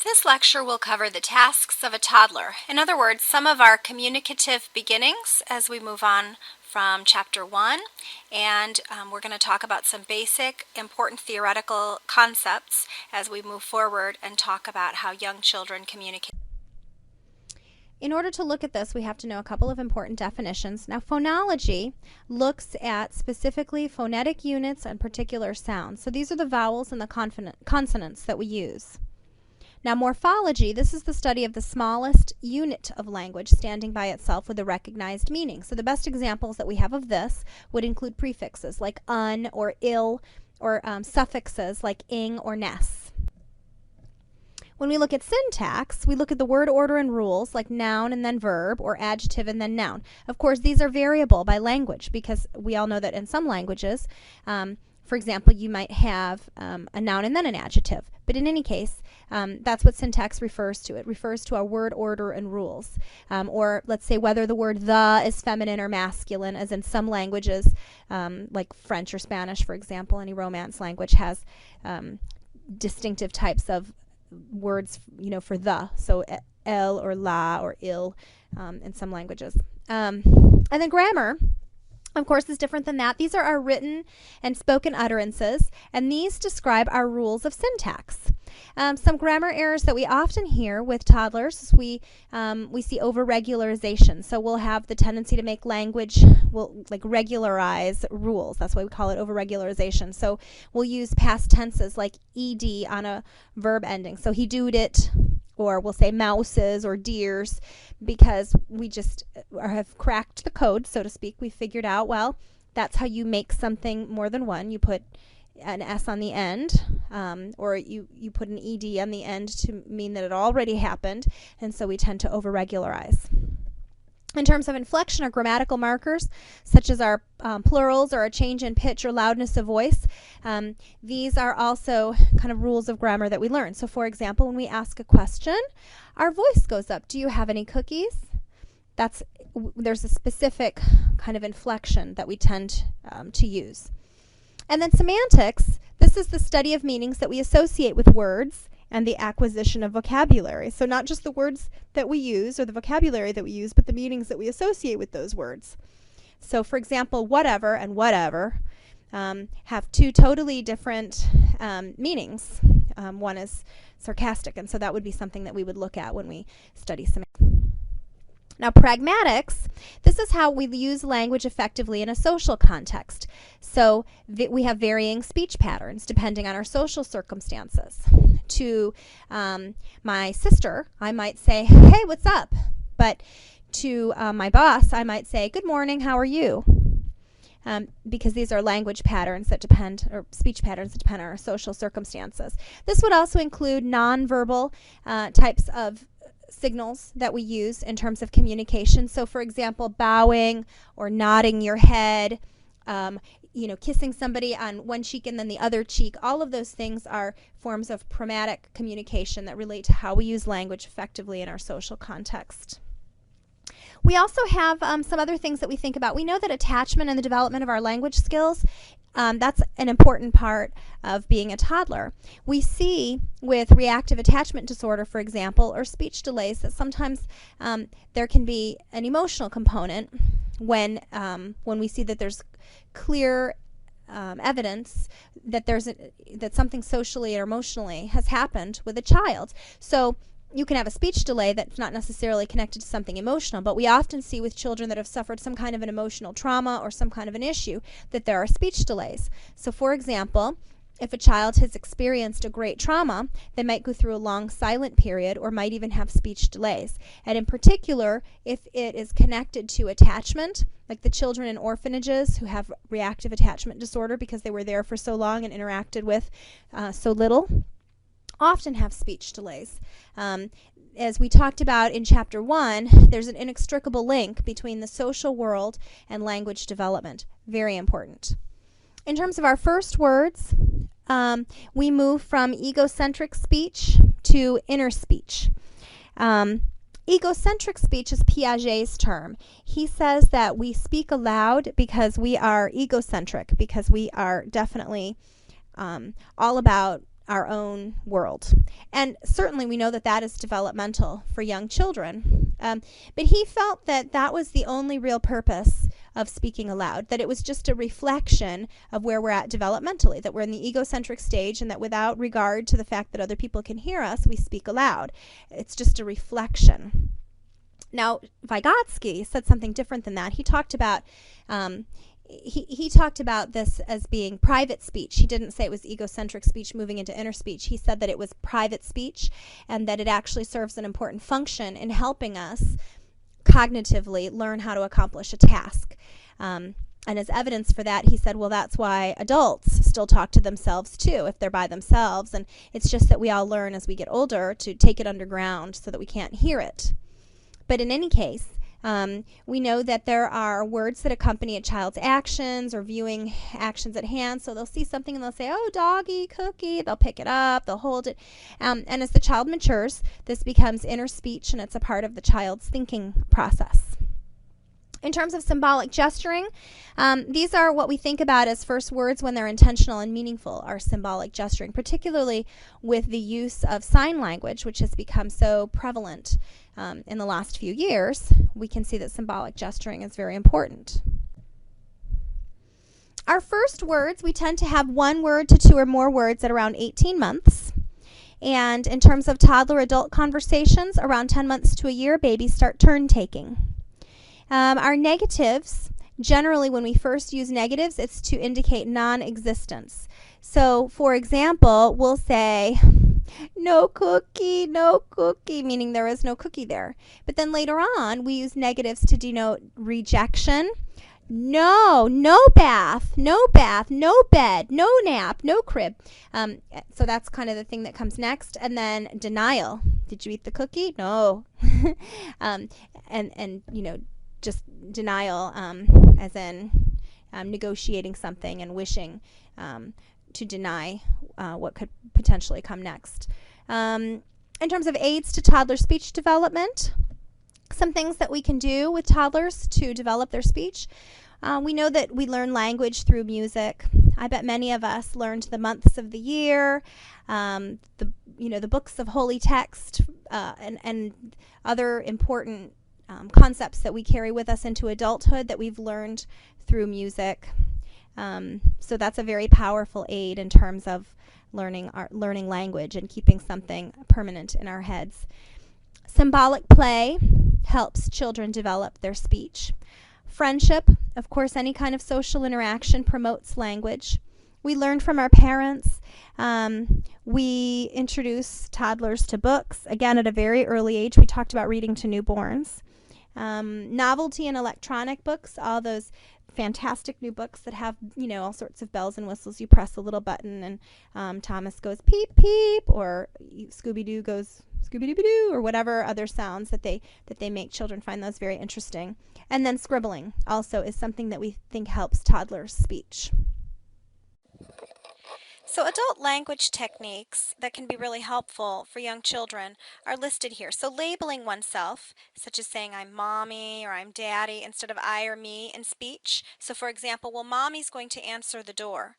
This lecture will cover the tasks of a toddler. In other words, some of our communicative beginnings as we move on from Chapter 1, and we're going to talk about some basic, important theoretical concepts as we move forward and talk about how young children communicate. In order to look at this, we have to know a couple of important definitions. Now, phonology looks at specifically phonetic units and particular sounds. So these are the vowels and the consonants that we use. Now, morphology, this is the study of the smallest unit of language standing by itself with a recognized meaning. So the best examples that we have of this would include prefixes like un or ill, or suffixes like ing or ness. When we look at syntax, we look at the word order and rules like noun and then verb, or adjective and then noun. Of course, these are variable by language because we all know that in some languages, for example, you might have a noun and then an adjective. But in any case, that's what syntax refers to. It refers to our word order and rules. Or let's say whether the word the is feminine or masculine, as in some languages, like French or Spanish, for example, any Romance language has distinctive types of words, for the. So el or la or il in some languages. And then grammar, of course, is different than that. These are our written and spoken utterances, and these describe our rules of syntax. Some grammar errors that we often hear with toddlers, we see overregularization. So we'll have the tendency to make language, like regularize rules. That's why we call it overregularization. So we'll use past tenses like ed on a verb ending. So he doed it, or we'll say mouses or deers, because we just have cracked the code, so to speak. We figured out, well, that's how you make something more than one. You put an S on the end, or you put an ed on the end to mean that it already happened, and so we tend to overregularize. In terms of inflection or grammatical markers, such as our plurals or a change in pitch or loudness of voice, these are also kind of rules of grammar that we learn. So, for example, when we ask a question, our voice goes up. Do you have any cookies? There's a specific kind of inflection that we tend to use. And then semantics, this is the study of meanings that we associate with words and the acquisition of vocabulary. So not just the words that we use or the vocabulary that we use, but the meanings that we associate with those words. So, for example, whatever and whatever have two totally different meanings. One is sarcastic, and so that would be something that we would look at when we study semantics. Now, pragmatics, this is how we use language effectively in a social context. So we have varying speech patterns depending on our social circumstances. To my sister, I might say, hey, what's up? But to my boss, I might say, good morning, how are you? Because these are language patterns that depend, or speech patterns that depend on our social circumstances. This would also include nonverbal types of signals that we use in terms of communication. So, for example, bowing or nodding your head, kissing somebody on one cheek and then the other cheek. All of those things are forms of pragmatic communication that relate to how we use language effectively in our social context. We also have some other things that we think about. We know that attachment and the development of our language skills, that's an important part of being a toddler. We see with reactive attachment disorder, for example, or speech delays, that sometimes there can be an emotional component when we see that there's clear evidence that that something socially or emotionally has happened with a child. So you can have a speech delay that's not necessarily connected to something emotional, but we often see with children that have suffered some kind of an emotional trauma or some kind of an issue that there are speech delays. So, for example, if a child has experienced a great trauma, they might go through a long silent period or might even have speech delays. And in particular, if it is connected to attachment, like the children in orphanages who have reactive attachment disorder because they were there for so long and interacted with so little, often have speech delays. As we talked about in Chapter 1, there's an inextricable link between the social world and language development. Very important. In terms of our first words, we move from egocentric speech to inner speech. Egocentric speech is Piaget's term. He says that we speak aloud because we are egocentric, because we are definitely all about our own world. And certainly we know that that is developmental for young children. But he felt that that was the only real purpose of speaking aloud, that it was just a reflection of where we're at developmentally, that we're in the egocentric stage, and that without regard to the fact that other people can hear us, we speak aloud. It's just a reflection. Now, Vygotsky said something different than that. He talked about he talked about this as being private speech. He didn't say it was egocentric speech moving into inner speech. He said that it was private speech and that it actually serves an important function in helping us cognitively learn how to accomplish a task. And as evidence for that, he said, well, that's why adults still talk to themselves too if they're by themselves. And it's just that we all learn as we get older to take it underground so that we can't hear it. But in any case, we know that there are words that accompany a child's actions or viewing actions at hand. So they'll see something and they'll say, oh, doggy, cookie. They'll pick it up. They'll hold it. And as the child matures, this becomes inner speech, and it's a part of the child's thinking process. In terms of symbolic gesturing, these are what we think about as first words when they're intentional and meaningful, are symbolic gesturing, particularly with the use of sign language, which has become so prevalent in the last few years. We can see that symbolic gesturing is very important. Our first words, we tend to have one word to two or more words at around 18 months. And in terms of toddler-adult conversations, around 10 months to a year, babies start turn-taking. Our negatives, generally when we first use negatives, it's to indicate non-existence. So, for example, we'll say, no cookie, meaning there is no cookie there. But then later on, we use negatives to denote rejection. No bath, no bed, no nap, no crib. So that's kind of the thing that comes next. And then denial. Did you eat the cookie? No. and just denial, as in negotiating something and wishing to deny what could potentially come next. In terms of aids to toddler speech development, some things that we can do with toddlers to develop their speech. We know that we learn language through music. I bet many of us learned the months of the year, the books of holy text, and other important concepts that we carry with us into adulthood that we've learned through music. So that's a very powerful aid in terms of learning language and keeping something permanent in our heads. Symbolic play helps children develop their speech. Friendship, of course, any kind of social interaction promotes language. We learn from our parents. We introduce toddlers to books, again, at a very early age. We talked about reading to newborns. Novelty and electronic books, all those fantastic new books that have, all sorts of bells and whistles. You press a little button and Thomas goes peep, peep, or Scooby-Doo goes Scooby-Doo, or whatever other sounds that they make. Children find those very interesting. And then scribbling also is something that we think helps toddlers' speech. So adult language techniques that can be really helpful for young children are listed here. So labeling oneself, such as saying I'm mommy or I'm daddy instead of I or me in speech. So for example, well, mommy's going to answer the door.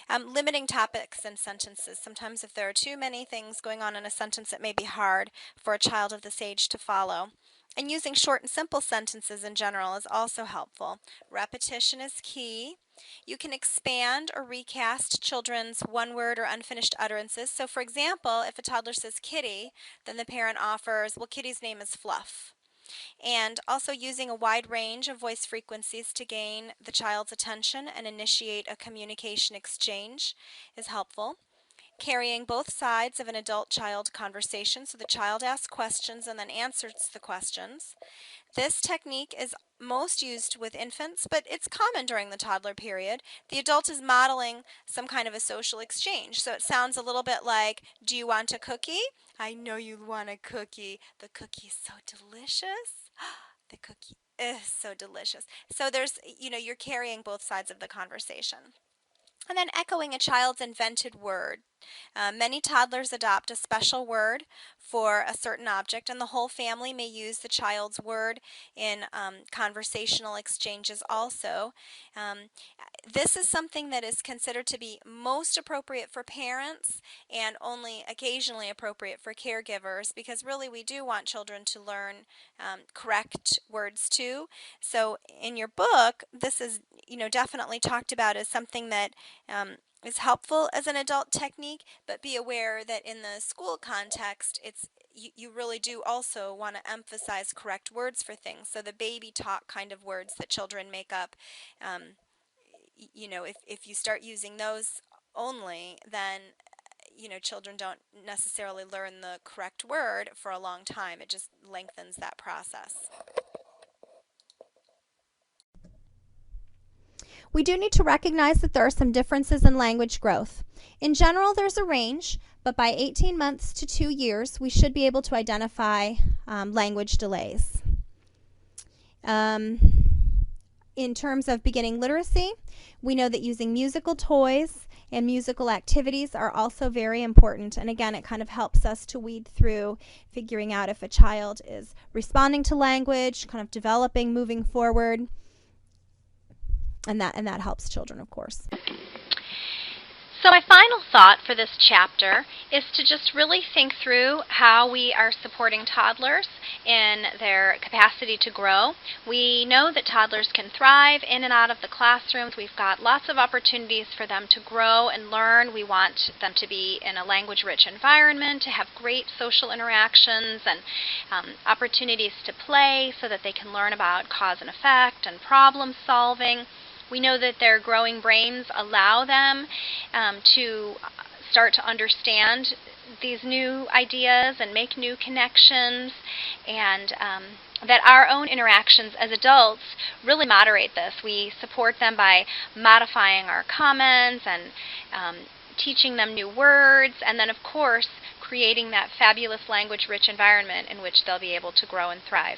Limiting topics and sentences. Sometimes if there are too many things going on in a sentence, it may be hard for a child of this age to follow. And using short and simple sentences in general is also helpful. Repetition is key. You can expand or recast children's one-word or unfinished utterances. So for example, if a toddler says kitty, then the parent offers, well, kitty's name is Fluff. And also using a wide range of voice frequencies to gain the child's attention and initiate a communication exchange is helpful. Carrying both sides of an adult-child conversation, so the child asks questions and then answers the questions. This technique is most used with infants, but it's common during the toddler period. The adult is modeling some kind of a social exchange. So it sounds a little bit like, do you want a cookie? I know you want a cookie. The cookie is so delicious. The cookie is so delicious. So there's, you're carrying both sides of the conversation. And then echoing a child's invented word. Many toddlers adopt a special word for a certain object, and the whole family may use the child's word in conversational exchanges also. Um, this is something that is considered to be most appropriate for parents and only occasionally appropriate for caregivers, because really we do want children to learn correct words too. So in your book, this is definitely talked about as something that is helpful as an adult technique, but be aware that in the school context, you really do also want to emphasize correct words for things. So the baby talk kind of words that children make up, if you start using those only, then children don't necessarily learn the correct word for a long time. It just lengthens that process. We do need to recognize that there are some differences in language growth. In general, there's a range, but by 18 months to 2 years, we should be able to identify language delays. In terms of beginning literacy, we know that using musical toys and musical activities are also very important. And again, it kind of helps us to weed through figuring out if a child is responding to language, kind of developing, moving forward. And that helps children, of course. So my final thought for this chapter is to just really think through how we are supporting toddlers in their capacity to grow. We know that toddlers can thrive in and out of the classrooms. We've got lots of opportunities for them to grow and learn. We want them to be in a language-rich environment, to have great social interactions and opportunities to play so that they can learn about cause and effect and problem solving. We know that their growing brains allow them to start to understand these new ideas and make new connections, and that our own interactions as adults really moderate this. We support them by modifying our comments and teaching them new words, and then of course creating that fabulous language-rich environment in which they'll be able to grow and thrive.